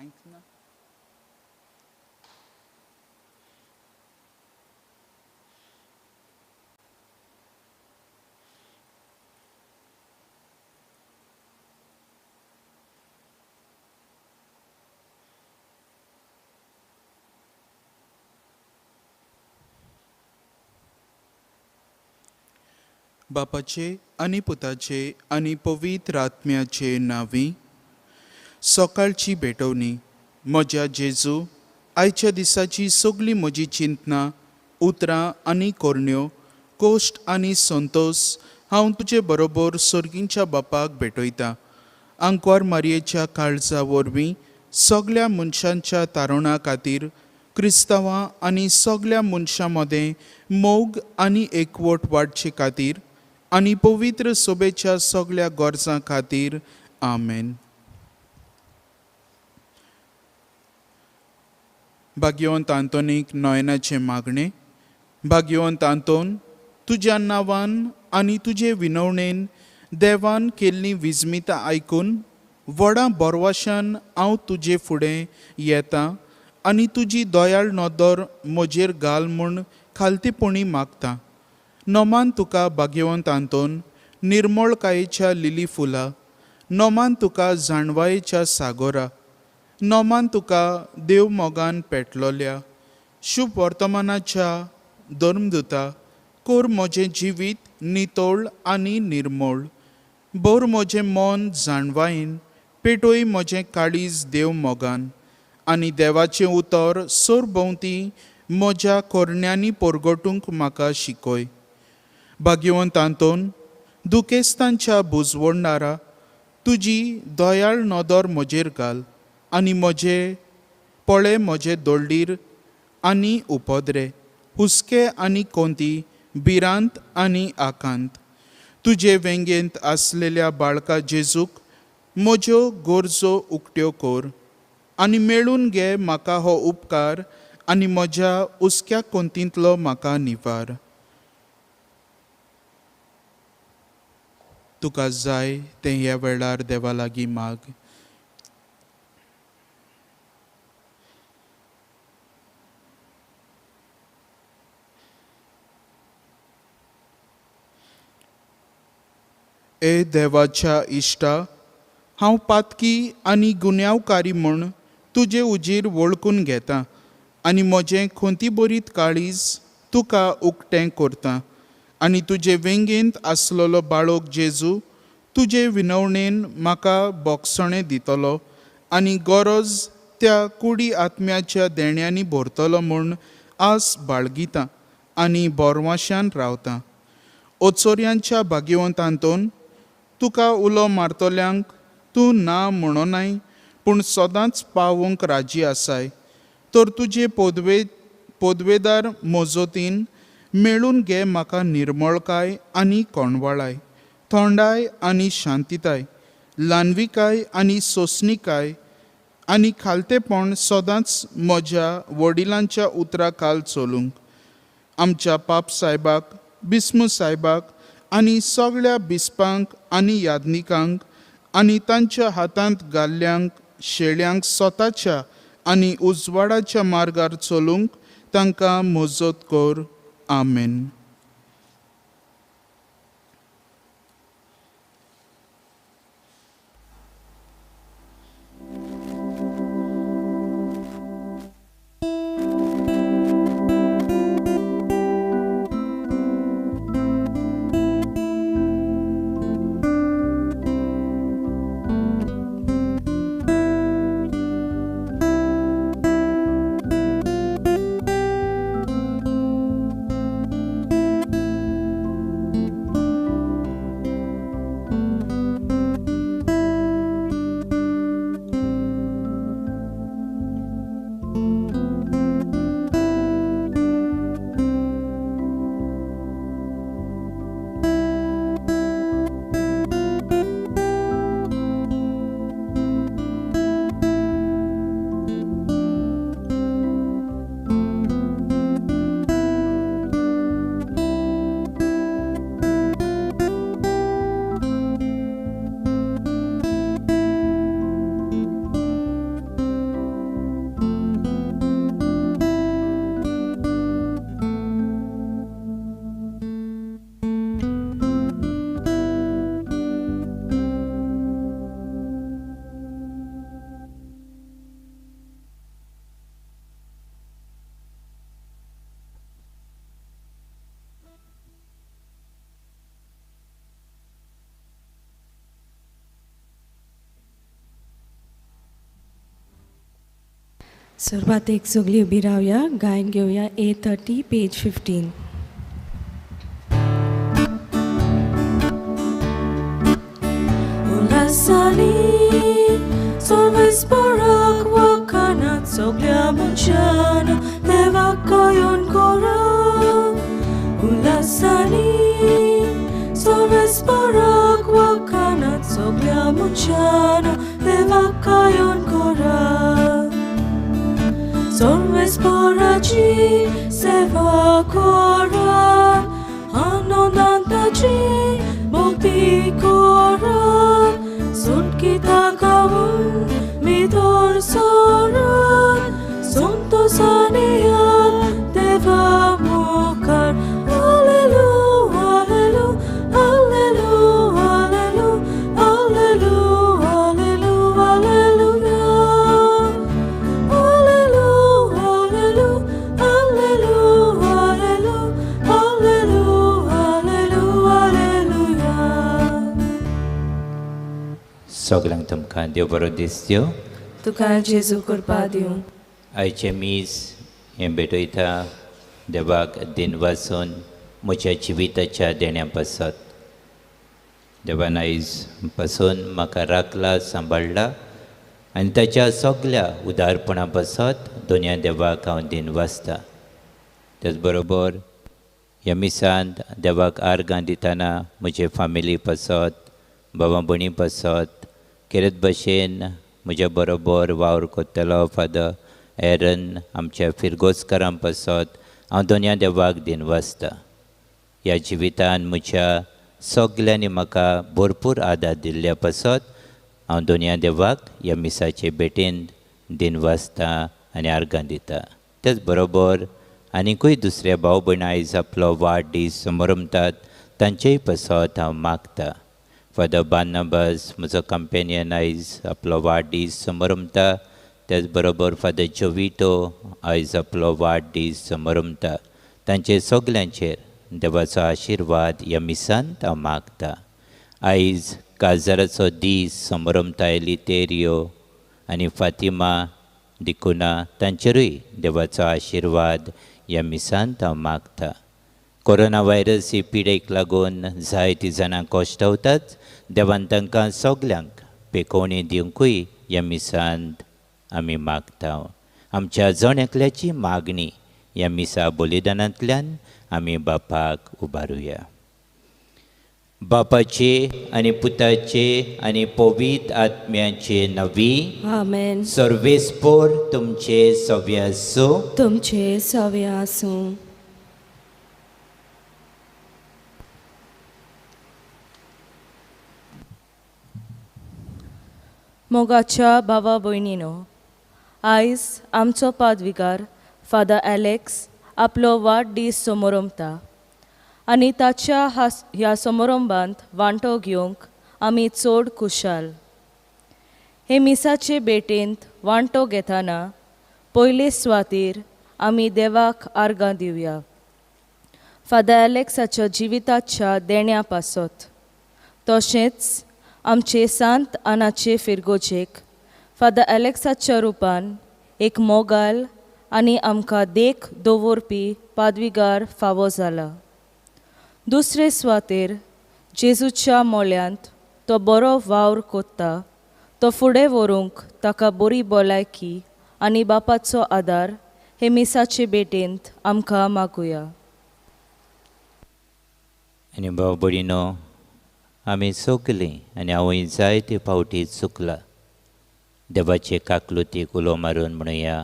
कांयच ना. बापाचे आनी पुताचे आनी पवित्र आत्म्याचे नांवी. सकाळची भेटवणी. म्हज्या जेजू, आयच्या दिसाची सगळी म्हजी चिंतना, उतरां आनी कोरण्यो, कोश्ट आनी संतोश हांव तुजे बरोबर सर्गींच्या बापाक भेटयतां. आंकवार मारयेच्या काळजा वरवीं सगळ्या मनशांच्या तारुणा खातीर, क्रिस्तांवां आनी सगळ्या मनशां मदें मोग आनी एकवट वाडचे खातीर आनी पवित्र सोबेच्या सगळ्या गरजां खातीर. आमेन. भाग्यवंत आंतोनीक नोयनाचे मागणे. भाग्यवंत आंतोन, तुज्या नांवान आनी तुजे विनवणेन देवान केल्ली विजमितां आयकून व्हडा बोरवाशान हांव तुजे फुडें येतां आनी तुजी दयाळ नदर म्हजेर घाल म्हूण खालतीपणी मागतां. नोमान तुका भाग्यवंत आंतोन, निर्मळकायेच्या लिली फुलां, नोमान तुका जाणवायेच्या सागोरा, नोमान तुका देव मोगान पेटलोल्या शुभ वर्तमानाच्या धर्मदुता, कोर म्हजें जिवीत नितोळ आनी निर्मळ. बोर म्हजें मन जाणवायेन, पेटोय म्हजें काळीज देव मोगान, आनी देवाचें उतर सरभोंवती म्हज्या कोरण्यांनी परगटूंक म्हाका शिकय. भाग्यवंत आंतोन, दुखेस्तांच्या बुजवणदारा, तुजी दयाळ नदर म्हजेर घाल आनी पळे म्हजे दोळ्ळीर आनी उपद्रे, हुस्के आनी कोंती, भिरांत आनी आकांत. तुजे वेंगेंत आसलेल्या बाळका जेजूक म्हज्यो गरजो उक्त्यो कोर आनी मेळून घे म्हाका हो उपकार आनी म्हज्या हुस्क्या कोंतींतलो म्हाका निवार. तुका जाय तें ह्या वेळार देवा लागीं माग. ए देवाच्या इश्टा, हांव पातकी आनी गुन्यांवकारी म्हूण तुजे उजीर वळखून घेतां आनी म्हजें खोंती बरीत काळीज तुका उक्तें करतां. आनी तुजे वेंगेंत आसलेलो बाळोक जेजू तुजे विनवणेन म्हाका बोगसणें दितलो आनी गरज त्या कुडी आत्म्याच्या देण्यांनी भरतलो म्हूण आस बाळगितां आनी बोरवाशान रावतां. ओचोऱ्यांच्या भाग्यवंतांतून तुका उलो मारतल्यांक तूं ना म्हणोनाय पूण सदांच पावोवंक राजी आसाय. तर तुजे पोदवेदार मोजोतीन मेळून घे म्हाका निर्मळकाय आनी कोणवाळाय, थोंडाय आनी शांतीताय, ल्हानविकाय आनी सोंसणीकाय आनी खालतेपण सदांच म्हज्या वडिलांच्या उतरां खाल चलूंक. आमच्या पाप सायबाक, बिस्मू सायबाक आनी सगळ्या बिस्पांक आनी यादनिकांक आनी तांच्या हातांत घाल्ल्यांक शेळ्यांक स्वताच्या आनी उजवाडाच्या मार्गार चलूंक तांकां मजत कर. आमेन. सुरुवात सगळी उभी राहूया, गायन घेऊया A30 page 15. Ulasani Sorvesporak wakanat soglia munchana Deva koyon kora Ulasani Sorvesporak wakanat soglia munchana Deva koyon kora Sorvesporaci seva kora Anondantaci Mukti kora Sunt kita kamun midor soran Sunto saniya deva mukar Alleluia, Alleluia, Alleluia, Alleluia, Alleluia, Alleluia, Alleluia, Alleluia, Alleluia, Alleluia. Soglang तुमकां देव बरो दीस दिवं. तुका जेजू करपा दिवं. आयचे मीस हें भेटयता देवाक दिन वाचून म्हज्या जिविताच्या देण्या पासत. देवान आयज पासून म्हाका राखला, सांबाळला आनी ताच्या सगल्या उदारपणा पासत दोनया देवाक हांव दिन वाचता. तेच बरोबर ह्या मिसांत देवाक आर्गां दितना म्हजे फामिली पासत, भावां भयणी पासत, केरेत भाशेन म्हज्या बरोबर वावर कोत्तलो फादर एरन आमच्या फिरगोसकारां पासत हांव दोनया देवाक दिन वाचता. ह्या जिवितान म्हज्या सगल्यांनी म्हाका भरपूर आदार दिल्ल्या पासत हांव दोनया देवाक ह्या मिसाचे भेटेन दिन वाचता आनी आर्गां दिता. तेच बरोबर आनिकूय दुसऱ्या भाव भयण आयज आपलो वाडदीस समोरमतात तांचेय पासत हांव मागता. फादर बार्नाबास म्हजो कंपेनियन आयज आपलो वाडदीस समोरमता. तेच बरोबर फादर जोविटो आयज आपलो वाडदीस समोरमता. तांचे सगल्यांचेर देवाचो आशिर्वाद ह्या मिसांत हांव मागता. आयज काजाराचो दीस समोरमता एलितेरियो आनी फातिमा दिकुना तांचेरूय देवाचो आशिर्वाद ह्या मिसांत हांव मागता. कोरोना व्हायरस ही पिडेक लागून जायतीं जाणां कोश्टावतात. देवान तांकां सगल्यांक पेकोवणी दिवंकूय ह्या मिसांत आमी मागता. आमच्या जण एकल्याची मागणी ह्या मिसा बलिदानांतल्यान आमी बापाक उबारुया. बापाचे आनी पुताचे आनी पवित्र आत्म्याचे नवी आमेन. सर्वेस्पोर तुमचे सव्य आसूं. तुमचे सव्य आसूं. मोगाच्या भावा भयणीनो, आयज आमचो पादविकार फादर एलेक्स आपलो वाडदीस समोरमता आनी ताच्या ह्या समारंभांत वांटो घेवंक आमी चड खुशाल. हे मिसाचे भेटेंत वांटो घेतना पयले सुवातेर आमी देवाक आर्गां दिवया. फादर एलेक्साच्या जिविताच्या देण्या पासत, तशेंच आमचे सांत आनाचे फिरगोचेक फादर एलेक्साच्या रुपान एक मोगाल आनी आमकां देख दवरपी पादविकार फावो जाला. दुसरे सुवातेर जेजूच्या मोल्यांत तो बरो वावर कोत्ता, तो फुडें व्हरूंक ताका बरी भलायकी आनी बापाचो आदार हे मिसाचे भेटेंत आमकां मागुया. आनी भाव भयणीनो, आमी सगलीं आनी हांवूय जायते फावटी चुकला. देवाचे काकलुतीक उलो मारून म्हणुया,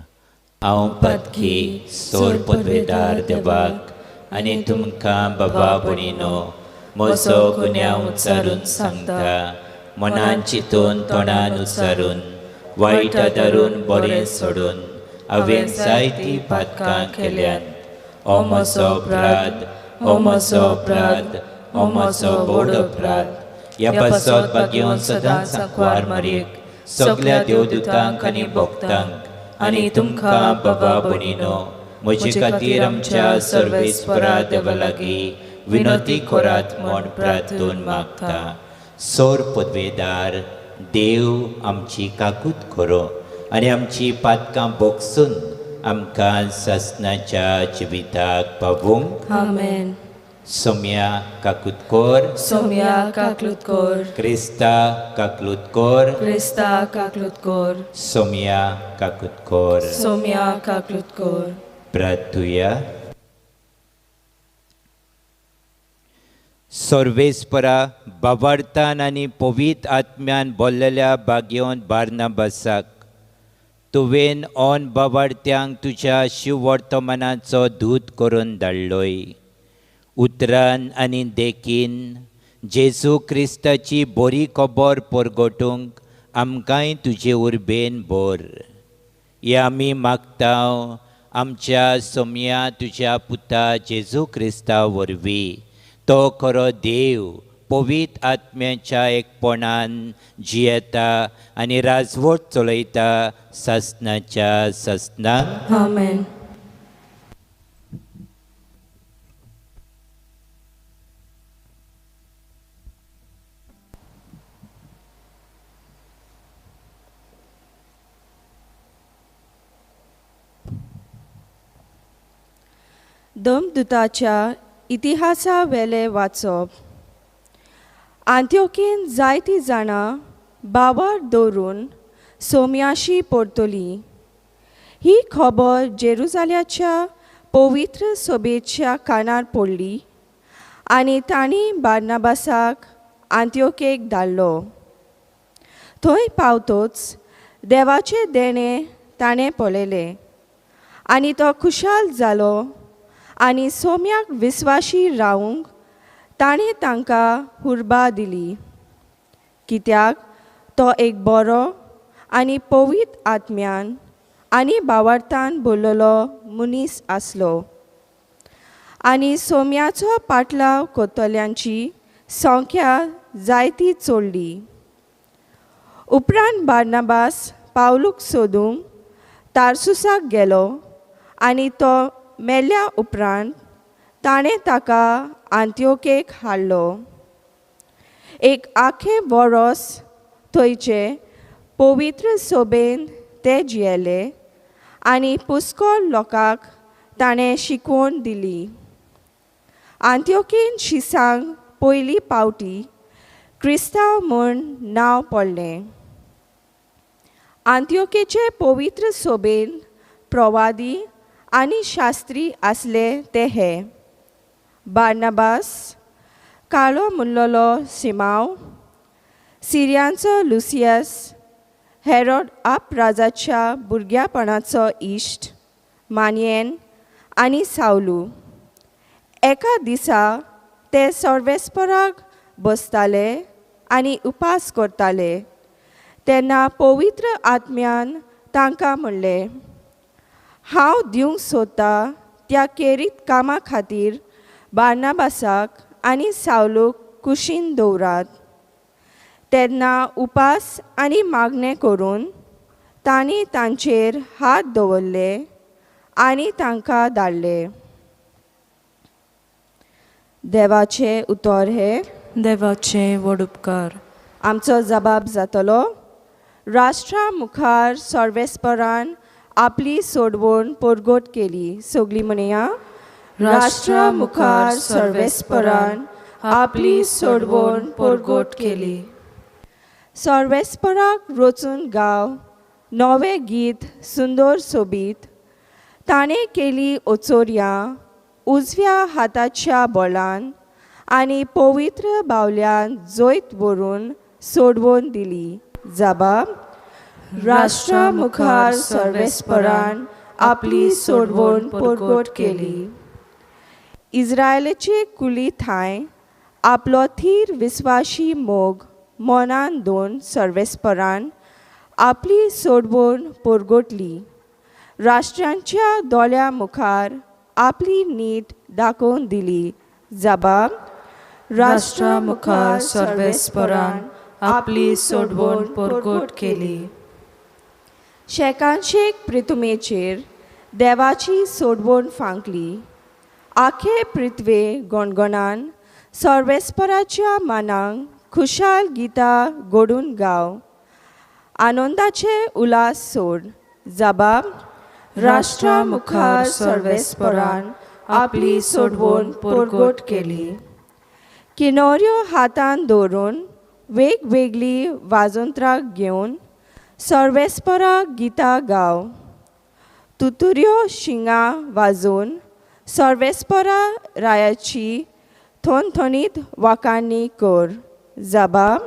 हांव पदकी सोर पदवेदार देवाक आनी तुमकां बाबा भयणीनो म्हजो गुन्यांव उच्चारून सांगता. मनान चिंतून तोंडान उच्चारून वायट आदारून बरें सोडून हांवें जायतीं पातकां केल्यात. हो म्हजो अपराध, हो म्हजो अपराध, हो म्हजो व्हड अपराध. ह्या पासत भाग्योन सदांच सांकवार मारयेक सगल्या देवदूतांक आनी भक्तांक आनी तुमकां बाबा भयणीनो म्हजे खातीर आमच्या सर्वेस्परा देवा लागीं विनंती करात म्हूण प्रार्थून मागता. सोर पदवेदार देव आमची काकूत करो आनी आमची पातकां बोगसून आमकां ससनाच्या जिविताक पावूंक Amen. सोम्या काकुतकोर Somia kaklutkor, क्रिस्ता काकुतकोर Krista kaklutkor, सोम्या काकुतकोर Somia kaklutkor. प्रार्थुया. सर्वेस्परा बावार्थान आनी पवित्र आत्म्यान भरलेल्या बागयोन बार्नाबासाक तुवें ऑन बावार्थ्यांक तुज्या शिववर्तमानाचो दूत करून धाडलोय. उतरान आनी देखीन जेजू क्रिस्ताची बरी खबर परगटूंक आमकांय तुजे उर्बेन भर. हे आमी मागतांव आमच्या सोम्या तुज्या पुता जेजू क्रिस्ता वरवीं. तो खरो देव पवित्र आत्म्याच्या एकपणान जियेता आनी राजवट चलयता ससनाच्या ससनाक. Amen. दमदुताच्या इतिहासा वेले वाचप. आंत्योकेन जायतीं जाणां बावर दवरून सोम्याशी परतली. ही खबर जेरुजाल्याच्या पवित्र सभेच्या कानार पडली आनी तांणी बार्नाबासाक आंत्योकेक धाडलो. थंय पावतच देवाचे देणे ताणें पळयले आनी तो खुशाल जालो आनी सोम्याक विस्वाशी रावंक ताणें तांकां हुर्बा दिली. कित्याक तो एक बरो आनी पवित्र आत्म्यान आनी बावार्थान भरलेलो मनीस आसलो. आनी सोम्याचो पाटलाव करतल्यांची संख्या जायती चडली. उपरांत बार्नाबास पावलूक सोदूंक तार्सुसाक गेलो आनी तो मेल्ल्या उपरांत ताणें ताका आंत्योकेक हाडलो. एक आखें वरोस थंयचे पवित्र सभेन ते जियेले आनी पुष्कळ लोकांक ताणें शिकवण दिली. आंत्योकेन शिसांक पयली पावटी क्रिस्तांव म्हूण नांव पडलें. आंत्योकेचे पवित्र सभेन प्रवादी आनी शास्त्री आसले ते हे: बार्नाबास, काळो मुल्लोलो सिमाव, सिरियांचो लुसियस, हेरोड आप राजाच्या भुरग्यापणाचो इश्ट, मानियेन आनी सावलू. एका दिसा ते सर्वेस्पराक बसताले आनी उपास करताले तेन्ना पवित्र आत्म्यान तांकां म्हणलें, हांव दिवंक सोदतां त्या केरीत कामा खातीर बार्नाबासाक आनी सावलूक कुशीन दवरात. तेन्ना उपास आनी मागणें करून तांणी तांचेर हात दवरले आनी तांकां धाडले. देवाचे उतर हे: देवाचे व्हड उपकार. आमचो जबाब जातलो: राष्ट्रा मुखार सर्वेस्परान आपली सोडवण परगट केली. सगळीं म्हणया: राष्ट्रा मुखार सर्वेस्परान आपली सोडवण परगट केली. सर्वेस्पराक रचून गाव नवें गीत सुंदर सोबीत. ताणें केली ओचोऱ्यां उजव्या हाताच्या बोळान आनी पवित्र बावल्यान जैत व्हरून सोडवण दिली. जबाब: राष्ट्रा मुखार सर्वेस्परान आपली सोडवण परगट केली. इस्रायेलाचे कुली थाय आपलो थीर विस्वाशी मोग मनान दोन सर्वेस्परान आपली सोडवण परगटली. राष्ट्रांच्या दोळ्या मुखार आपली नीट दाखोवन दिली. जबाब: राष्ट्रा मुखार सर्वेस्परान आपली सोडवण परगट केली. शेकांशेक प्रितुमेचेर देवाची सोडवण फांकली. आखे पृथ्वे गणगणान सर्वेस्पराच्या मानांक खुशाल गितां घडून गाव आनंदाचे उलास सोड. जबाब. राष्ट्रा मुखार सर्वेस्परान आपली सोडवण परगट केली. किनोऱ्यो हातान दवरून वेगवेगळी वाजोंत्रां घेवन सर्वेस्परा गितां गाव. तुतुऱ्यो शिंगां वाजोवन सर्वेस्परा रायाची थोनथोनीत वाकाणी कर. जबाब.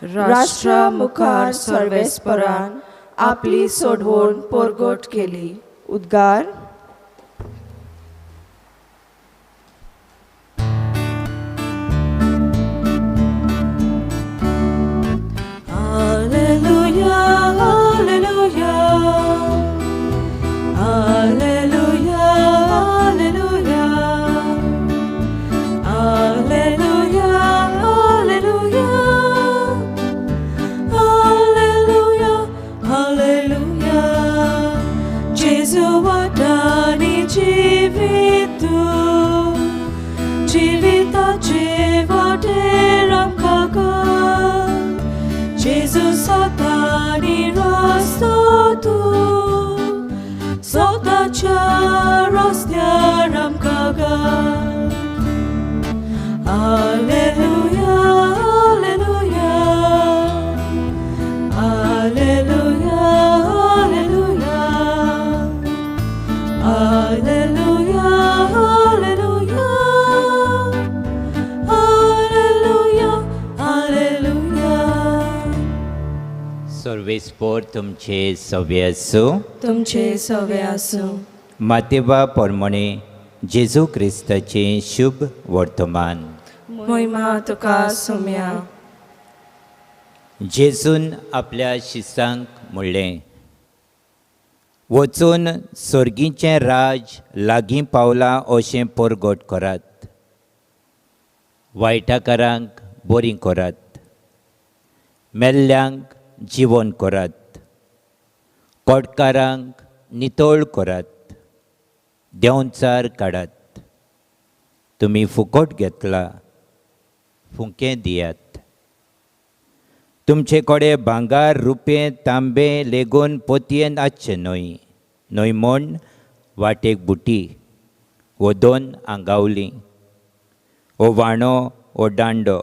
राष्ट्रा मुखार सर्वेस्परान आपली सोडवण परगट केली. उद्गार. Alleluia, alleluia. Alleluia, alleluia. Alleluia, alleluia. Alleluia, alleluia. Jesu wadani jivitu. Jivitache vaderam kaga. Jesu satani rasto tu. Sotacha rastyaram kaga. Alleluia, alleluia. Alleluia, alleluia. Alleluia, alleluia. Alleluia, alleluia. सर्वेस्पोर तुमचे सव्य असो. तुमचे सवे आसूं. मातेवा पोरमणे जेजू क्रिस्ताचे शुभ वर्तमान. महिमा तुका सुम्या. जेजून आपल्या शिसांक म्हणलें, वचून सर्गीचें राज लागीं पावलां अशें परगट करात. वायटाकारांक बरीं करात. मेल्ल्यांक जिवन करात. कोडकारांक नितळ करात. देंवचार काडात. तुमी फुकट घेतला, फुंकें दियात. तुमचे कोडे भांगार रुपें तांबें लेगून पोतयेन आसचें न्हय. न्हय म्हूण वाटेक बुटी वो 2 आंगावलीं वो वांडो वो दांडो.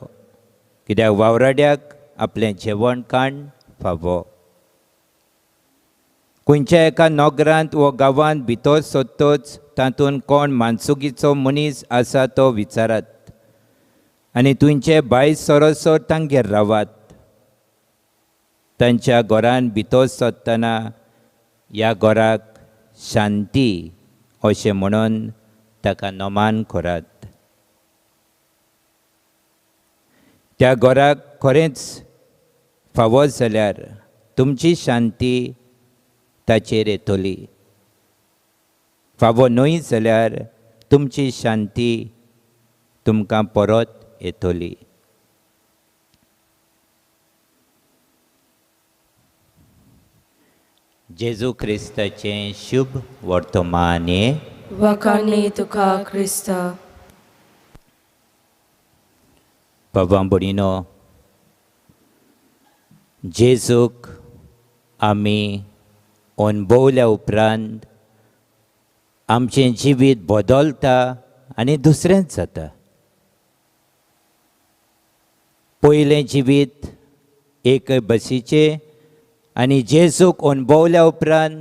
कित्याक वावराड्याक आपलें जेवण खाण फावो. खंयच्या एका नोगरांत वो गांवांत भितर सोदतोच तातूंत कोण मानसुगीचो मनीस आसा तो विचारात. आनी तुमचे बायस सोरोसोर तांगेर रावात. तांच्या घरान भितर सोदतना ह्या घराक शांती अशें म्हणून ताका नोमान करात. त्या घराक खरेंच फावो जाल्यार तुमची शांती ताचेर येतली. फावो न्हय जाल्यार तुमची शांती तुमकां परत येतली. जेजू क्रिस्ताचें शुभ वर्तमान हे. वखाणी तुका क्रिस्ता. बाबा भणीनो, जेजूक आमी अणभवल्या उपरांत आमचें जिवीत बदलता आनी दुसरेंच जाता. पयलें जिवीत एक बसीचें आनी जेजूक अणभवल्या उपरांत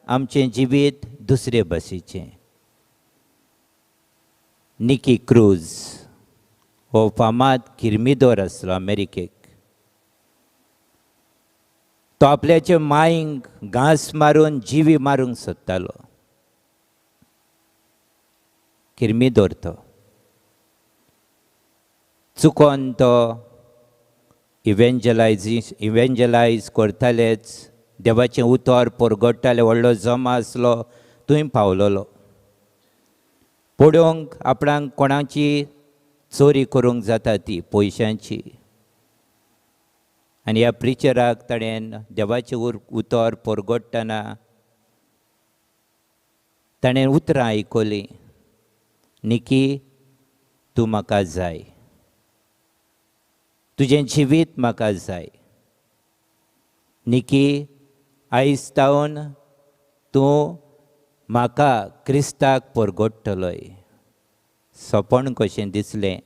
आमचें जिवीत दुसरे बसीचें. निकी क्रूज हो फामाद किरमिदोर आसलो अमेरिकेक. तो आपल्याचे मायंक घास मारून जिवी मारूंक सोदतालो. किरमिदोर तो चुकोन तो इवेंजलायज करतालेच. देवाचें उतर परगडटाले. व्हडलो जमा आसलो थंय पावलोलो. पडोवंक आपणाक कोणाची चोरी करूंक जाता ती पयशांची. आनी ह्या प्रिचराक ताणें देवाचें उतर परगडटना ताणें उतरां आयकलीं. निकी, तूं म्हाका जाय. तुजें जिवीत म्हाका जाय. निकी आयज तावन तूं म्हाका क्रिस्ताक परगडटलोय. सोपण कशें दिसलें.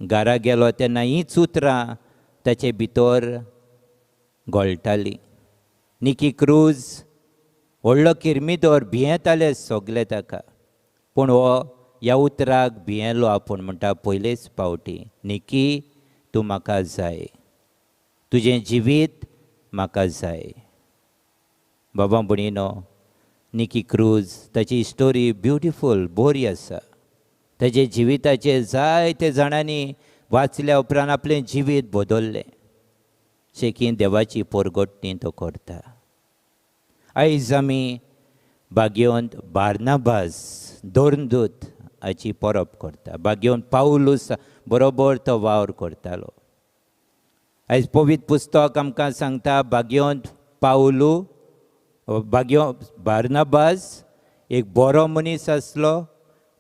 घरा गेलो तेन्ना हींच उतरां ताचे भितर घोळटालीं. निकी क्रूज व्हडलो किरमिदोर भियेताले सोगले ताका. पूण हो ह्या उतराक भियेलो. आपूण म्हणटा पयलेच फावटी, निकी तूं म्हाका जाय, तुजें जिवीत म्हाका जाय. बाबा भणीनो, निकी क्रूज ताची स्टोरी ब्युटिफूल, बरी आसा. ताचे जिविताचे जायते जाणांनी वाचल्या उपरांत आपलें जिवीत बदल्लें. शेकीन देवाची परगडणी तो करता. आयज आमी भाग्यवंत बार्नाबास दोर्नदूत हाची परब करता. भाग्यवंत पावलूस बरोबर तो वावर करतालो. आयज पवित्र पुस्तक आमकां सांगता भाग्यवंत बार्नाबास एक बरो मनीस आसलो,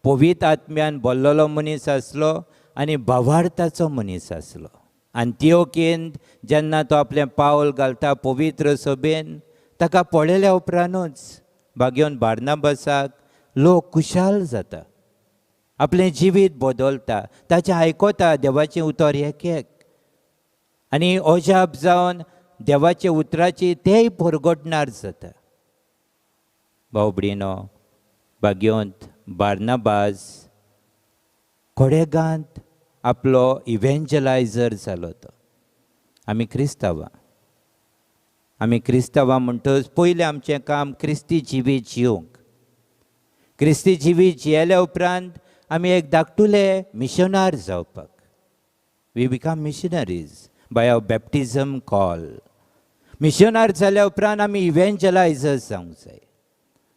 पवित्र आत्म्यान भरलेलो मनीस आसलो आनी भावार्थाचो मनीस आसलो. अंतियोकेंत जेन्ना तो आपलें पावल घालता पवित्र सभेन, ताका पळयल्या उपरांतूच भाग्यवंत बार्नाबासाक लोक खुशाल जाता, आपलें जिवीत बदलता, ताचें आयकता देवाचें उतर एक एक आनी अजाप जावन देवाचे उतराची तेय परगडणार जाता. भाव भयणीनो, भाग्यवंत बार्नाबास कोडेगांत आपलो इव्हेंजलायझर जालो तो. आमी क्रिस्तांवां म्हणटच पयलें आमचें काम क्रिस्ती जिवीत जिवंक. क्रिस्ती जिवीत जियेल्या उपरांत आमी एक धाकटुले मिशनार जावपाक. We become missionaries by our baptism call. मिशनार जाल्या उपरांत आमी इव्हेंजलायझर्स जावंक जाय.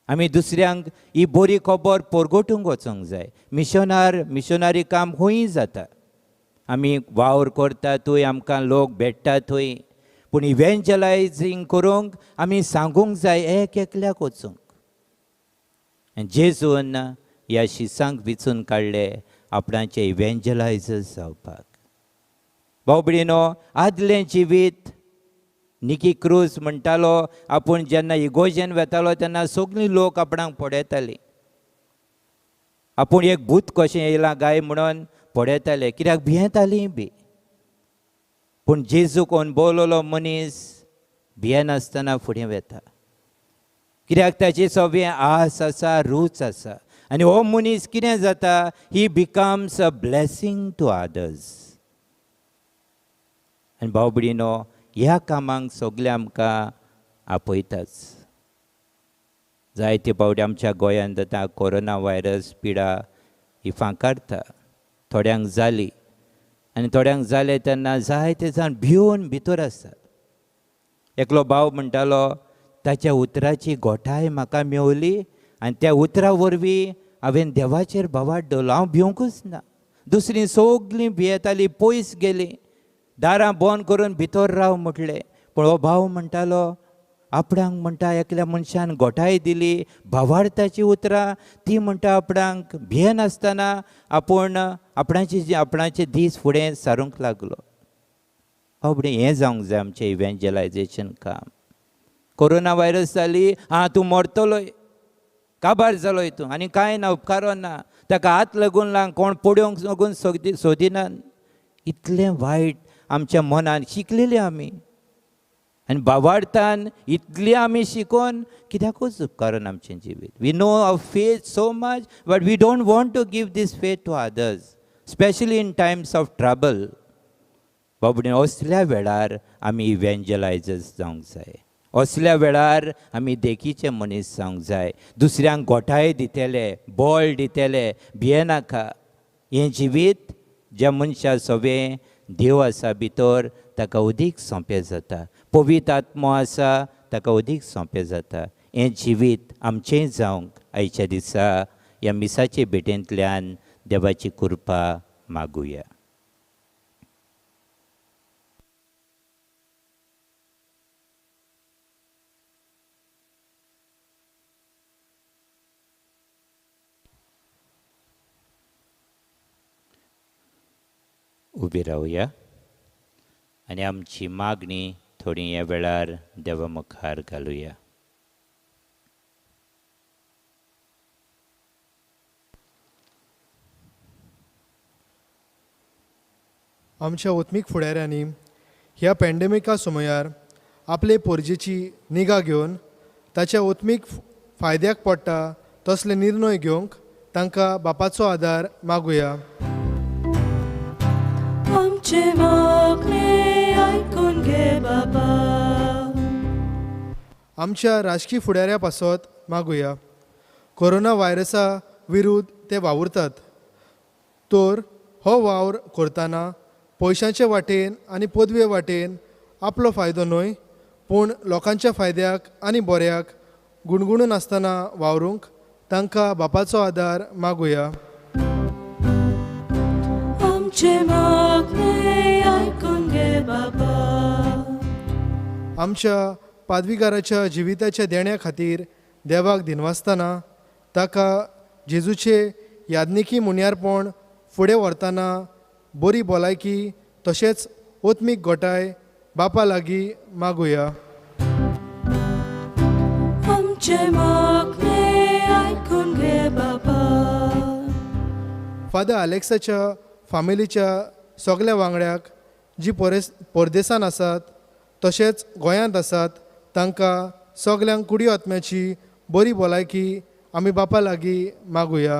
आमी दुसऱ्यांक ही बरी खबर परगटूंक वचोंक जाय. मिशनारी काम खंयी जाता. आमी वावर करता थंय आमकां लोक भेटता थंय. पूण इव्हेंजलायझींग करूंक आमी सांगूंक जाय एक एकल्याक वचूंक. जेजून ह्या शिसांक विचून काडले आपणाचे इव्हेंजलायझर्स जावपाक. भाव भयणीनो, आदलें जिवीत निकी क्रूज म्हणटालो आपूण जेन्ना इगोजेन वेतालो तेन्ना सगळीं लोक आपणाक पळयतालीं. आपूण एक भूत कशें येयलां काय म्हणून पळयताले, कित्याक भियेतालीं बी. पूण जेजूक अणभवलेलो मनीस भियेनासतना फुडें वेता, कित्याक ताची सगळें आस आसा, रूच आसा. आनी हो मनीस कितें जाता, he becomes a blessing to others. आनी भाव भयणीनो, ह्या कामांक सगळे आमकां आपयताच. जायते फावटी आमच्या गोंयांत जाता कोरोना व्हायरस पिडा ही फांकाडटा. थोड्यांक जाली आनी थोड्यांक जाले तेन्ना जायते जाण भिवन भितर आसात. एकलो भाव म्हणटालो ताच्या उतराची घोटाय म्हाका मेवली आनी त्या उतरा वरवीं हांवें देवाचेर भावार्थ दवरलो, हांव भिवंकूच ना. दुसरीं सगळीं भियेतालीं, पयस गेलीं, दारां बंद करून भितर राव म्हटलें. पूण हो भाव म्हणटालो, आपणाक म्हणटा एकल्या मनशान घोटाय दिली, भावार्थाची उतरां ती म्हणटा आपणाक भियेनासतना आपूण आपणाचे दीस फुडें सारूंक लागलो. फुडें हें जावंक जाय आमचें इव्हेंजलायझेशन काम. कोरोना व्हायरस जाली, तूं मरतलोय, काबार जालो हितून आनी कांय ना, उपकारो ना, ताका हात लागून लाग, कोण पडोवंक लागून सोदिनात. इतलें वायट आमच्या मनान शिकलेलीं आमी. आनी भावार्थान इतली आमी शिकोवन कित्याकूच उपकारून आमचें जिवीत. We know our faith so much but we don't want to give these faith to others, especially in times of trouble. बाबडे असल्या वेळार आमी इव्हेंजलायझर्स जावंक जाय. असल्या वेळार आमी देखीचे मनीस जावंक जाय. दुसऱ्यांक घोटाय दितेले, बळ दितेले, भियेनाका. हें जिवीत ज्या मनशा सवें देव आसा भितर ताका अदीक सोंपें जाता, पवित्र आत्मो आसा ताका अदीक सोंपें जाता. हें जिवीत आमचें जावंक आयच्या दिसा ह्या मिसाचे भेटेंतल्यान देवाची कृपा मागुया. उबी रावया आनी आमची मागणी थोडी ह्या वेळार देवा मुखार घालुया. आमच्या ओत्मीक फुडाऱ्यांनी ह्या पॅन्डेमिका समयार आपले पोरजेची निगा घेवन ताच्या ओत्मीक फायद्याक पडटा तसले निर्णय घेवंक तांकां बापाचो आदार मागुया. आमचे मागणे ऐकून घे बाबा. आमच्या राजकीय फुडाऱ्या पासत मागुया. कोरोना व्हायरसा विरुद्ध ते वावुरतात. तर हो वावर करतना पयशांचे वाटेन आनी पदवे वाटेन आपलो फायदो न्हय, पूण लोकांच्या फायद्याक आनी बऱ्याक गुणगुणून आसतना वावरूंक तांकां बापाचो आदार मागुया. आमचे मागणे ऐकून घे बाबा. आमच्या पादवीकाराच्या जिविताच्या देण्या खातीर देवाक दिनवासतना ताका जेजूचे यादनिकी मुन्यारपण फुडें व्हरतना बरी भलायकी तशेंच ओत्मीक गोठाय बापा लागीं मागुया. आमचे मागणे ऐकून घे बाबा. फादर अलेक्साच्या फामिलीच्या सगल्या वांगड्याक जी परदेसान आसात तशेंच गोंयांत आसात तांकां सगल्यांक कुडी आत्म्याची बरी भलायकी आमी बापा लागीं मागुया.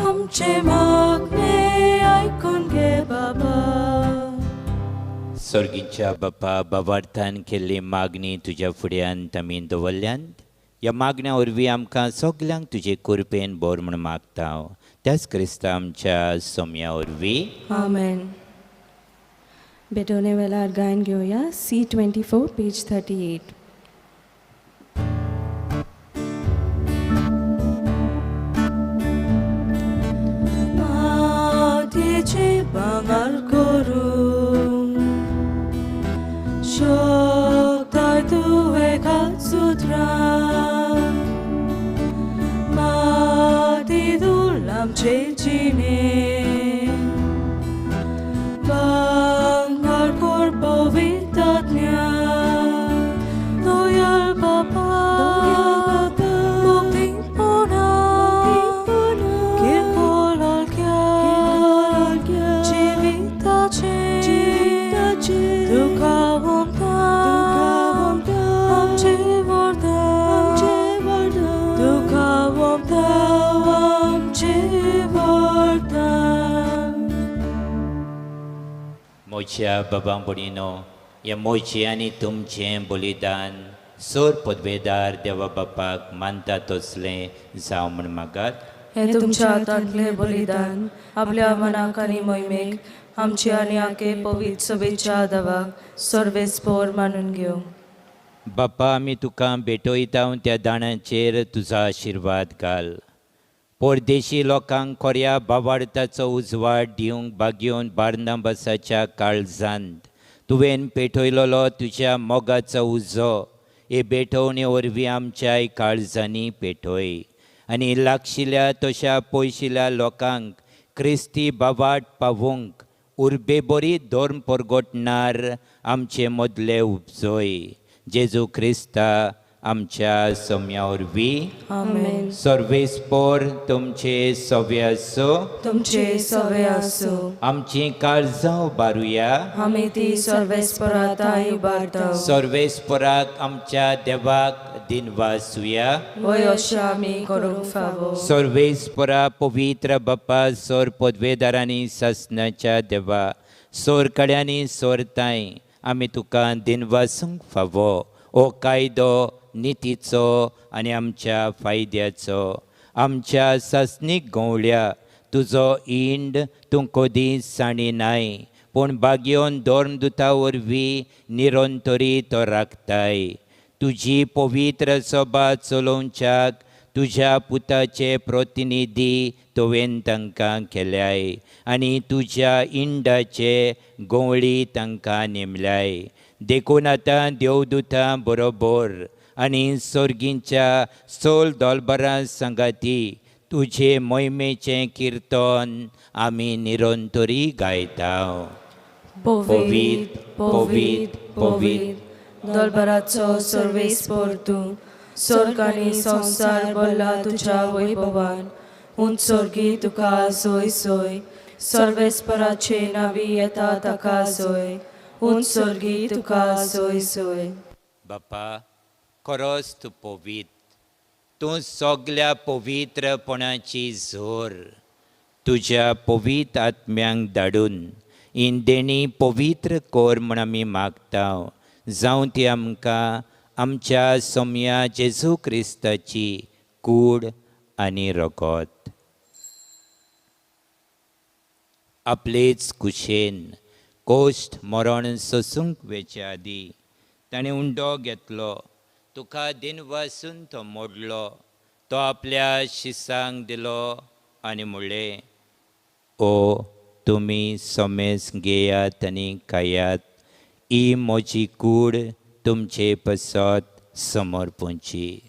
आमचे मागणे ऐकून घे बाबा. सर्गीच्या बापा, बाबार्थान केल्ली मागणी तुज्या फुड्यांत आमी दवरल्यांत. ह्या मागण्या वरवीं आमकां सगल्यांक तुजे कृपेन बोर म्हूण मागता हांव. त्याच क्रिस्ता आमच्या सोम्या वरवीं. आमेन. बेटोने वेळार गायन घेऊया. C24 page 38. मातेचे भांगर करून शोकताय तुवें कातसुत्रां. माती धूळ आमचे जिणे भांगर कोर पवित्रज्ञा. दोयाल बापा मुक्तीपणा किरकोळ हलक्या जिविताचे तुका वंदन. आमचे वरदान तुका वंदन. आमचे वरदान. मोच्या बाबां भयणीनो, हे मोचे आनी तुमचें बलिदान सोर पदवेदार देवा बापाक मानता तसलें जावं म्हूण मागात. हे तुमच्या हातांतले बलिदान आपल्या मनाक आनी मोहिमेक आमची आनी आखे पवित्र सभेच्या देवाक सर्वेस्पोर मानून घेवं. बापा, आमी तुका भेटयता त्या दाणाचेर तुजो आशिर्वाद घाल. परदेशी लोकांक खोऱ्या बाबार्थाचो उजवाड दिवंक बागयोन बार्नाबासाच्या काळजांत तुवें पेटयलोलो तुज्या मोगाचो उजो हे भेटोवणे वरवीं आमच्याय काळजांनी पेटय. आनी लागशिल्ल्या तशा पयशिल्ल्या लोकांक क्रिस्ती बाबाट पावूंक उर्बे बरी धोर्म परगटणार आमचे मदले उपजय. जेजू क्रिस्ता आमच्या सोम्या वरवीं. आमेन. सर्वेस्पोर तुमचे सवे आसो. तुमचे सवे आसूं. आमची काळजां उबारुया. आमी ती सर्वेस्पराताय उबारता. सर्वेस्पराक आमच्या देवाक दिनवासुया. वय अशें आमी करूंक फावो. सर्वेस्परा पवित्र बापा, सोर पदवेदारांनी सासणाच्या देवा, सोर कड्यांनी सोरताय आमी तुका दिनवासूंक फावो. ओ कायदो नितीचो आनी आमच्या फायद्याचो. आमच्या सासणीक गवळ्या तुजो इंड तूं कदींच साणिनाय, पूण बागयोन धोर्मदुता वरवीं निरंतरी तो राखताय. तुजी पवित्र सभा चलोवच्याक तुज्या पुताचे प्रतिनिधी तुवें तांकां केल्याय आनी तुज्या इंडाचे गवळी तांकां नेमल्याय. देखून आतां देवदुतां बरोबर आनी सर्गींच्या सोल दोलबरां सांगाती तुजे मोहिमेचें किर्तन आमी निरंतरी गायता. पोवीत पोवीत पोवीत दोलभराचो सर्वेस्पर तूं स्वर्ग आनी संवसार भरला तुज्या वैभवान उंचोर्गी तुका सोय सोय सर्वेस्पराचे नावी येता ताका सोय उंचोर्गी तुका सोय सोय बापा खरोच तूं पवित तूं सगल्या पवित्रपणाची झोर तुज्या पवित्र आत्म्यांक धाडून इंदेणी पवित्र कोर म्हण आमी मागता जावं ती आमकां आमच्या सोम्या जेजू क्रिस्ताची कूड आनी रगत आपलेच कुशेन कोश्ट मरण सोसूंक वेचे आदी ताणें उंडो घेतलो तुका दिन वासून तो मोडलो तो आपल्या शिसांक दिलो आनी म्हणलें ओ तुमी सोमेस घेयात आनी खायात ही म्हजी कूड तुमचे पसत समर्पूंची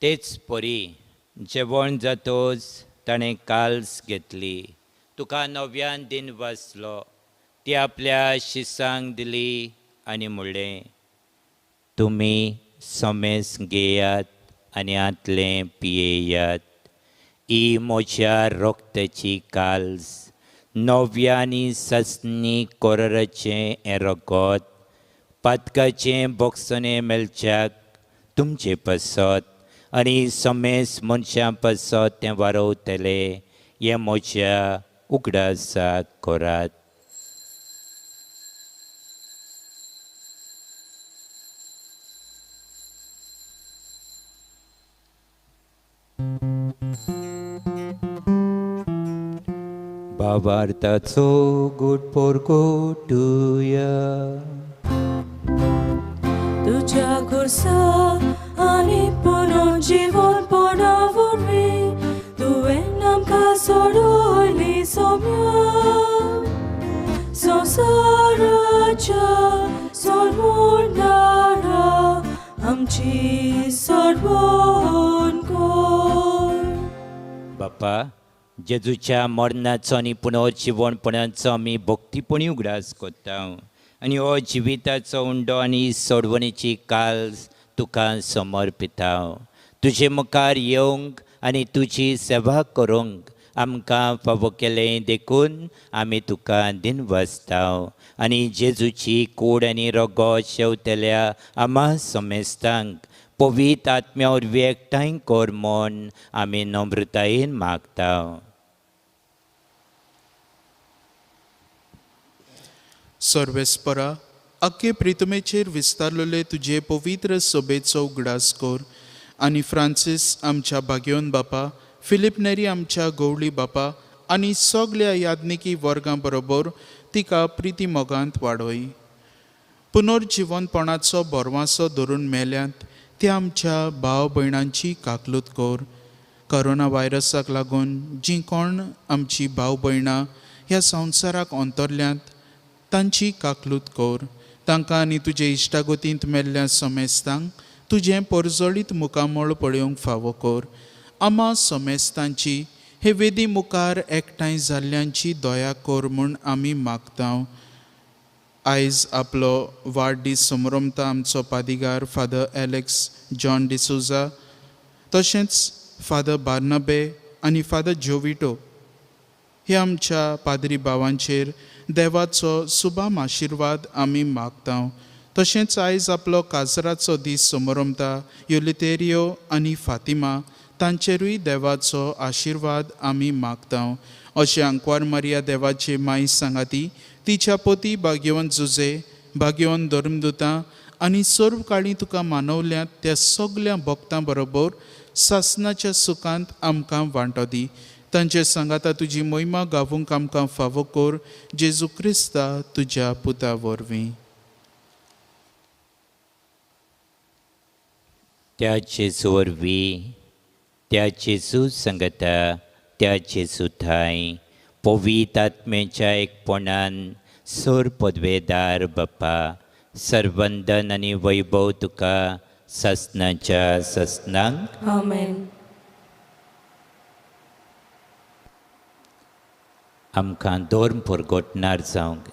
तेच परी जेवण जातोच ताणें काल्स घेतली तुका नव्यान दिन वाचलो ती आपल्या शिसांक दिली आनी म्हणलें तुमी सोमेस घेयात आनी आतलें पियेयात ही म्हज्या रोगताची काल्स नव्या आनी ससनी कोरराचें हें रगत पातकाचें बोगसोने मेलच्याक तुमचे पसत आनी सोमेस मनशां पसत तें वारोवतले हें म्हज्या उगडासाक करात भावार्थाचो गुड टुया तुझ्या खुर्सा आनी पुनर्जीवन पडावरी तुवें आमकां सोडली सोम्या संवसाराच्या सोडवणारा आमची सोडवण कोर बापा जेजूच्या मरणाचो आनी पुनर्जीवनपणाचो आमी भक्तीपणी उगडास करता आनी हो जिविताचो उंडो आनी सोडवणेची काल्स तुका समर्पिता तुजे मुखार येवंक आनी तुजी सेवा करूंक आमकां फावो केलें देखून आमी तुका दिन वाचता आनी जेजूची कूड आनी रगत शेवतल्या आम्हा समेस्तांक पवित्र आत्म्या वरवीं एकठांय कर म्हूण आमी नम्रतायेन मागता सर्वेस्परा अख्खे प्रितमेचेर विस्तारलेले तुजे पवित्र सोबेचो उगडास कर आनी फ्रांसीस आमच्या भाग्योन बापा फिलीप नेरी आमच्या गवळी बापा आनी सगल्या याज्ञिकी वर्गां बरोबर तिका प्रिती मोगांत वाडय पुनर्जीवनपणाचो बोरवांसो धरून मेल्यांत त्या आमच्या भाव भयणांची काकलूत कर कोरोना व्हायरसाक लागून जीं कोण आमची भाव भयणां ह्या संवसाराक अंतरल्यांत तांची काकलूत कर तांकां आनी तुजे इश्टागतींत मेल्ल्या समेस्तांक तुजें परजळीत मुखामळ पळोवंक फावो कर आमा समेस्तांची हे वेदी मुखार एकठांय जाल्ल्यांची दया कर म्हूण आमी मागता आयज आपलो वाडदीस समरमता आमचो पादिगार फादर एलेक्स जॉन डिसोजा तशेंच फादर बार्नाबे आनी फादर जोविटो हे आमच्या पाद्री भावांचेर देवाचो सुभाम आशिर्वाद आमी मागता तशेंच आयज आपलो काजराचो दीस समरमता युलितेरियो आनी फातिमा तांचेरूय देवाचो आशिर्वाद आमी मागता अशें आंकवार मारिया देवाचे माई सांगाती तिच्या पोती भाग्यवन जुजे भाग्यवन धर्मदुतां आनी सर्व काळी तुका मानवल्यांत त्या सगल्या भक्तां बरोबर सासनाच्या सुखांत आमकां वांटो दी तांचे सांगाता तुजी महिमा गावूंक आमकां फावो कर जेजू क्रिस्ता तुज्या पुता वरवीं त्या जेजू वरवीं त्या जेजू संगता त्या जेजू थंय पवित्र आत्मेच्या एकपणान सूर पदवेदार बाप्पा सर्वंदन आनी वैभव तुका ससनाच्या ससनांक आमेन. आमकां धोर्म परगोटणार जावंक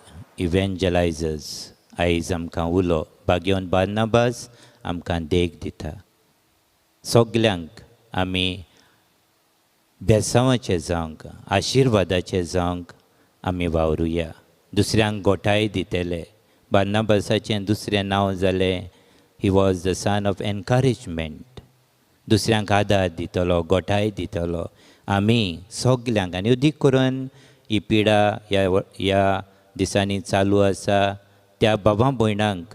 इवेंजलायजर्स आयज आमकां उलो बागेवन बार्नाबास आमकां देख दिता. सगल्यांक आमी बेसांवाचे जावंक आशिर्वादाचे जावंक आमी वावरुया. दुसऱ्यांक गोठाय दितले. बार्नाबासाचें दुसरें नांव जालें he was the son of encouragement. दुसऱ्यांक आदार दितलो, गोठाय दितलो. आमी सगल्यांक आनी अदीक करून ही पिडा ह्या दिसांनी चालू आसा त्या भावां भयणांक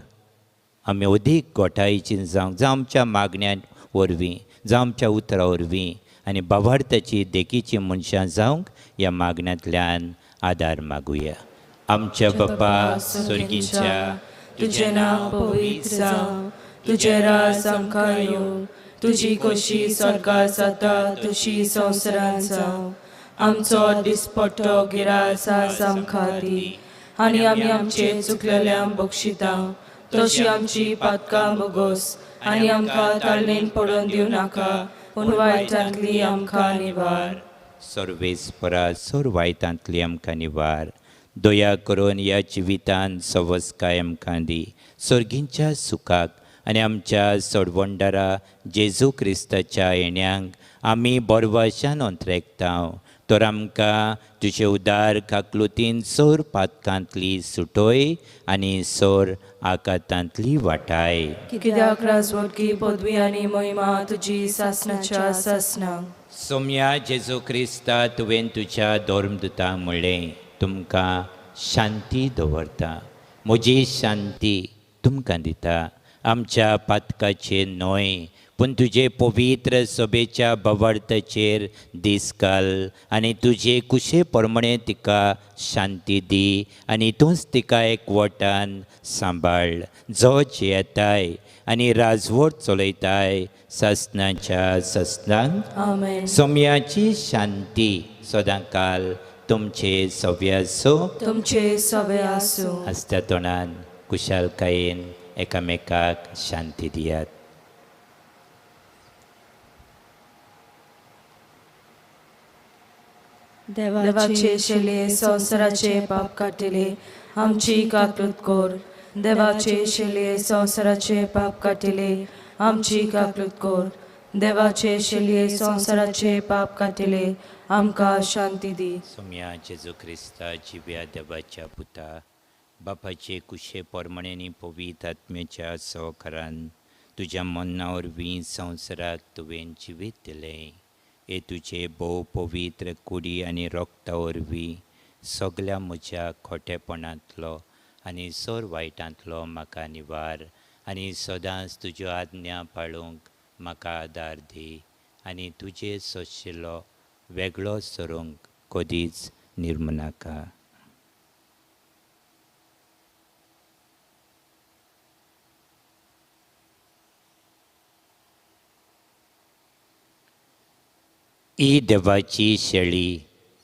आमी अदीक गोठायेचीं जावंक जावं आमच्या मागण्यां वरवीं जावं आमच्या उतरां वरवीं आनी भावार्थाची देखीची मनशां जावंक ह्या मागण्यांतल्यान आदार मागुया. आमच्या बाप्पा स्वर्गीच्या तुझें नांव पवित्र जावं, तुजें राज आमकां येवं, तुजी खोशी स्वर्गांत जाता तशी संवसारांत जावं. आमचो दिसपट्टो गिरास आज आमकां दी आनी आमी आमचे चुकलेल्यांक बक्षिता तशी आमची पातकां बोगोस आनी आमकां ताळणेन पडोवन दिवं नाका पूण वायटांतली आमकां निवार. सर्वेस्परा सोर वायटांतली आमकां निवार. दया करून ह्या जिवितांत सवस्काय आमकां दी. सर्गींच्या सुखाक आनी आमच्या सोडवंडारा जेजू क्रिस्ताच्या येण्याक आमी बोरवाशान अंतरेकतांव. तर आमकां तुजे उदार काकलुतीन सोर पातकांतली सुटोय आनी सोर आकांतांतली वाटाय. कित्याक राजवटकी पदवी आनी महिमा तुजी सासणाच्या सासनांक. सोम्या जेजू क्रिस्ता तुवें तुज्या धर्मदुतांक म्हणलें तुमकां शांती दवरता. म्हजी शांती तुमकां दिता. आमच्या पातकाचेर न्हय पूण तुजे पवित्र सभेच्या भवार्थाचेर दीस घाल आनी तुजे कुशे प्रमाणे तिका शांती दी आनी तूंच तिका एकवटान सांबाळ. जो येताय आनी राजवट चलयताय ससनाच्या ससनांक आमेन. सोम्याची शांती सदांकाल तुमचे सव्य आसूं. तुमचे सवे आसूं. हसत्या तोंडान कुशालकायेन एकामेकाक शांती दियात. देवाचे शेले संवसाराचे पाप काटिले आमची काकलूत कोर. देवाचे शेले संवसाराचे पाप काटिले आमची काकलूत कोर. देवाचे शेले संवसाराचे पाप काटिले आमकां शांती दी. सोम्या जेजू क्रिस्ता जिव्या देवाच्या पुता बापाचे कुशे परमणेनी पवित्र आत्म्याच्या सहकारान तुज्या मना वरवीं संवसाराक तुवें जिवीत दिलें. हे तुजे भोव पवित्र कुडी आनी रोगता वरवीं सगल्या म्हज्या खोटेपणांतलो आनी सोर वायटांतलो म्हाका निवार आनी सदांच तुज्यो आज्ञा पाळूंक म्हाका आदार दी आनी तुजे सोशिल्लो वेगळो सरूंक कधीच निर्मनाका. ही देवाची शेळी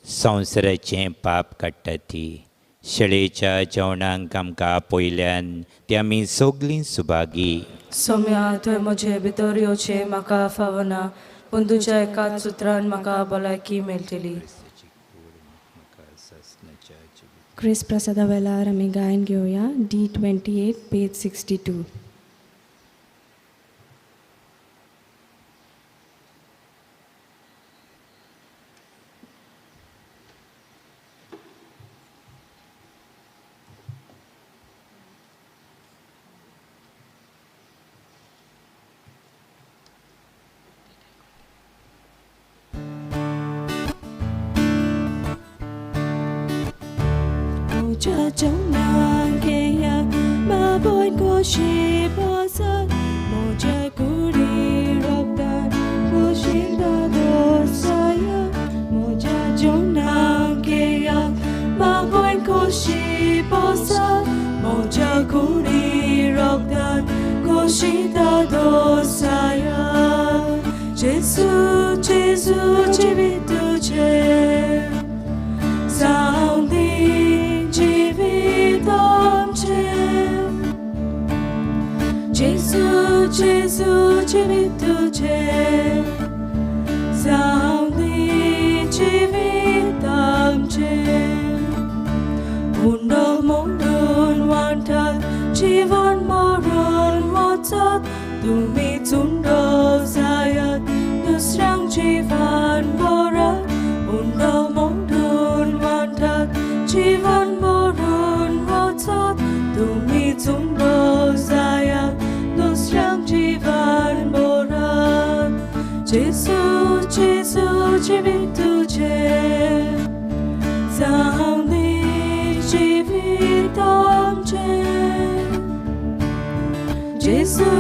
संवसाराचें पाप काडटा ती. शेळेच्या जेवणाक आमकां आपयल्यान ती आमी सगलीं सुभागी. सोम्या थंय म्हजे भितर येवचें म्हाका फावना पूण तुज्या एकाच उतरान म्हाका भलायकी मेळटली. क्रिस प्रसादा वेळार आमी गायन घेवया D28 page 62. cha trong nàng kia ba bôi cô shi ba sa mo cha kuri rokta cô shi da do saya mo cha trong nàng kia ba bôi cô shi ba sa mo cha kuri rokta cô shi da do saya Jesus Jesus jivitu che Sounding जेजू जिवीत तुझे जावं दी जिवीत आमचें undo मोडून वांटात जीवन मरून वचत तुमीच उंडो जायात दुसऱ्यांक जीवन बरत उंडो मोडून वांटात जीवन मरून वचत तुमीच उंडो जायात दुसऱ्यांक जीवन बरत जेजू जेजू जिवीत तुझें जावं दी जिवीत आमचें जेजू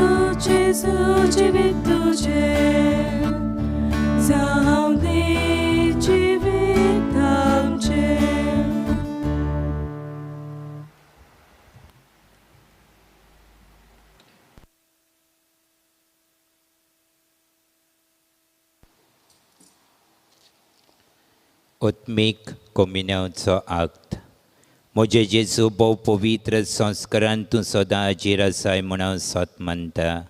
जेजू जिवीत तुझें जावं दी जिवीत आमचें ओत्मीक कोमिन्याचो आक्त म्हजे जेजू भोव पवित्र संस्कारान तूं सदां हाजीर आसाय म्हूण हांव सत मानता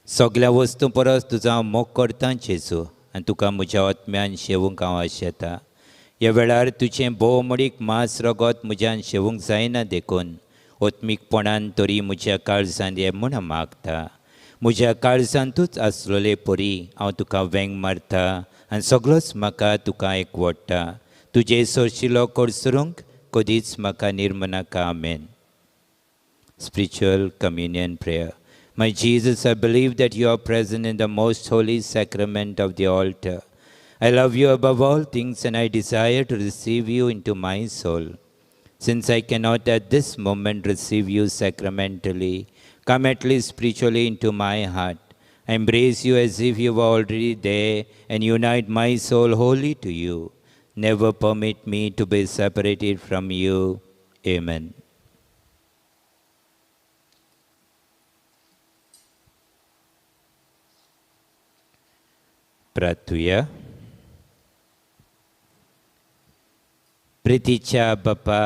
सगळ्या वस्तू परस तुजो हांव मोग करतां जेजू आनी तुका म्हज्या आत्म्यान शेवूंक हांव आशेतां ह्या वेळार तुजें भोव मोडीक मांस रगत म्हज्यान शेवूंक जायना देखून ओत्मीकपणान तरी म्हज्या काळजांत ये म्हूण मागता म्हज्या काळजांतूच आसलोले परी हांव तुका वेंग मारता आनी सगळोच म्हाका तुका एकवडटा तुजे सोरशिलो कोडसरूंक कधीच म्हाका निर्मनाका आमेन. Spiritual Communion Prayer. My Jesus, I believe that you are present in the most holy sacrament of the altar. I love you above all things and I desire to receive you into my soul. Since I cannot at this moment receive you sacramentally, come at least spiritually into my heart. I embrace you as if you were already there and unite my soul wholly to you. Never permit me to be separated from you. Amen. प्रार्थूया. प्रितीच्या बापा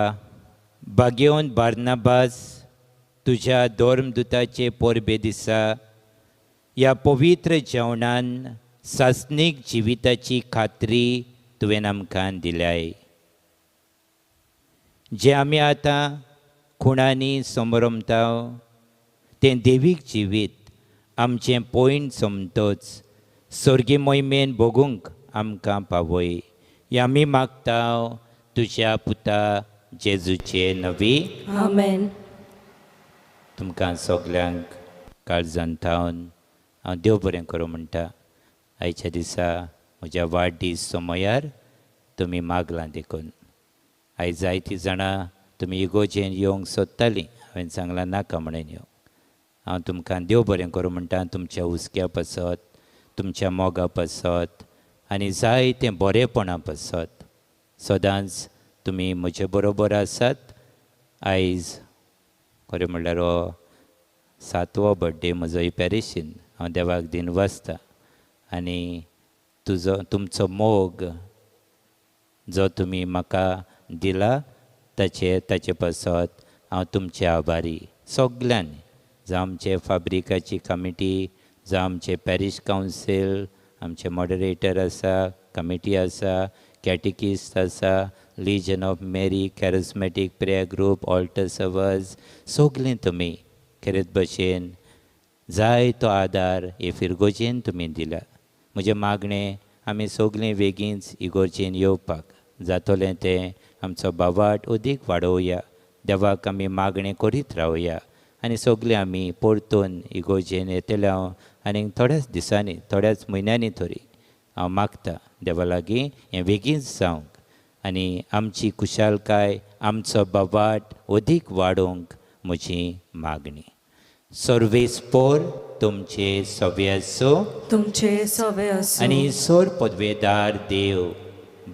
बागेवन Barnabas तुझ्या धर्मदुताचे पोरबे दिसा ह्या पवित्र जेवणान सासनीक जिविताची खात्री तुवें आमकां दिल्याय जे आमी आतां खुणांनी समरमता तें देवीक जिवीत आमचें पॉयंट सोमतोच स्वर्गी मोहिमेन भोगूंक आमकां पावय हें आमी मागता तुज्या पुता जेजूचे नवी. आमेन. तुमकां सगल्यांक काळजांतावन हांव देव बरें करूं म्हणटा. आयच्या दिसा म्हज्या वाडदीस समयार तुमी मागलां देखून आयज जायतीं जाणां तुमी इगोजेन येवंक सोदतालीं हांवें सांगलां नाका म्हणून येवंक. हांव तुमकां देव बरें करूं म्हणटा. तुमच्या हुस्क्या पासत तुमच्या मोगा पासत आनी जायतें बरेपणा पासत सदांच तुमी म्हजे बरोबर आसात. आयज खरें म्हणल्यार हो 7वो बर्थडे म्हजो ही पॅरिशीन हांव देवाक दिन वाचता आनी तुमचो मोग जो तुमी म्हाका दिला ताचे पासत हांव तुमचे आभारी. सगल्यांनी जावं आमचे फाब्रिकाची कमिटी जावं आमचे पॅरीश कावन्सील आमचे मॉडरेटर आसा कमिटी आसा कॅटिकिस्ट आसा legion of Mary charismatic prayer group altar servers सगलीं तुमी खरेंच भशेन जाय तो आदार हे फिरगोजेन तुमी दिला. म्हजें मागणें आमी सगलीं बेगीनच इगोर्जेन येवपाक जातोलें तें आमचो बावाट अदीक वाडोवया. देवाक आमी मागणें करीत रावया आनी सगलीं आमी परतून इगोर्जेन येतले हांव आनीक थोड्याच दिसांनी थोड्याच म्हयन्यांनी तरी हांव मागतां देवा लागीं हें बेगीनच जावंक आनी आमची कुशालकाय आमचो बावाट अदीक वाडोवंक म्हजी मागणी. सर्वेस्पोर तुमचे सवे आसो तुमचे सवे असो आनी सोर पदवेदार देव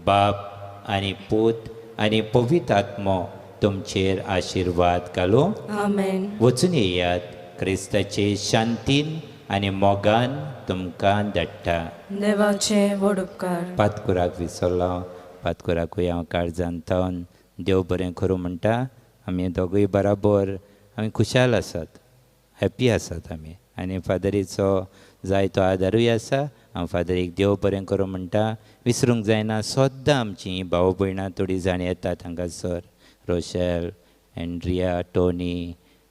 बाप आनी पूत आनी पवित्र आत्मो तुमचेर आशिर्वाद घालो. आमेन. वचून येयात. क्रिस्ताचे शांतीन आनी मोगान तुमकां धाडटा. देवाचे व्हड उपकार. पातकुराक विसरलो पातकुराकूय हांव काळजांतावन देव बरें करूं म्हणटा. आमी दोगूय बराबर आमी खुशाल आसात हॅप्पी आसात आमी आनी फादरीचो जाय तो आदारूय आसा. हांव फादरीक देव बरें करूं म्हणटा. विसरूंक जायना सद्दां आमचीं भाव भयणां थोडीं जाण येतात हांगासर. रोशेल, एंड्रिया, टोनी,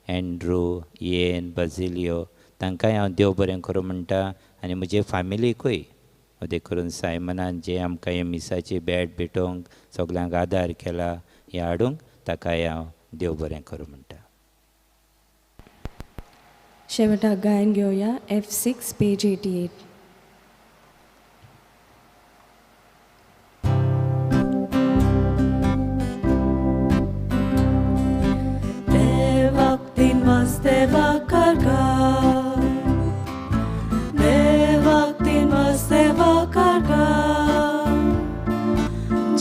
एंड्रू, येन, बाजिलियो, तांकांय हांव देव बरें करूं म्हणटा. आनी म्हजे फॅमिलीकूय अदें करून सायमनान जे आमकां हे मिसाची बॅट भेटोवंक सगल्यांक आदार केला हें हाडूंक ताकाय हांव देव बरें करूं म्हणटा. शेवटाक गायन घेवया F6 page 88. Devak dinmaz devak karga, devak dinmaz devak karga.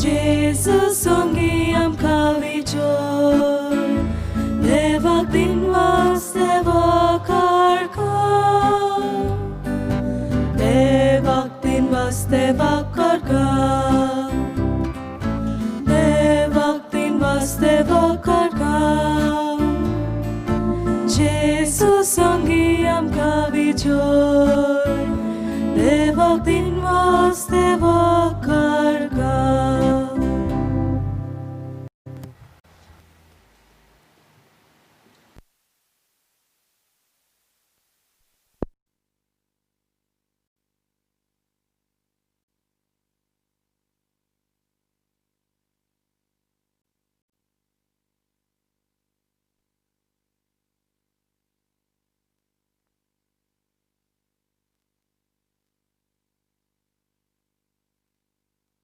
Jesus songi amka vichor, devak dinmaz devak karga, devak dinmaz devak karga, devak dinmaz devak karga. Jesus songi amka vichor, devak dinmaz devak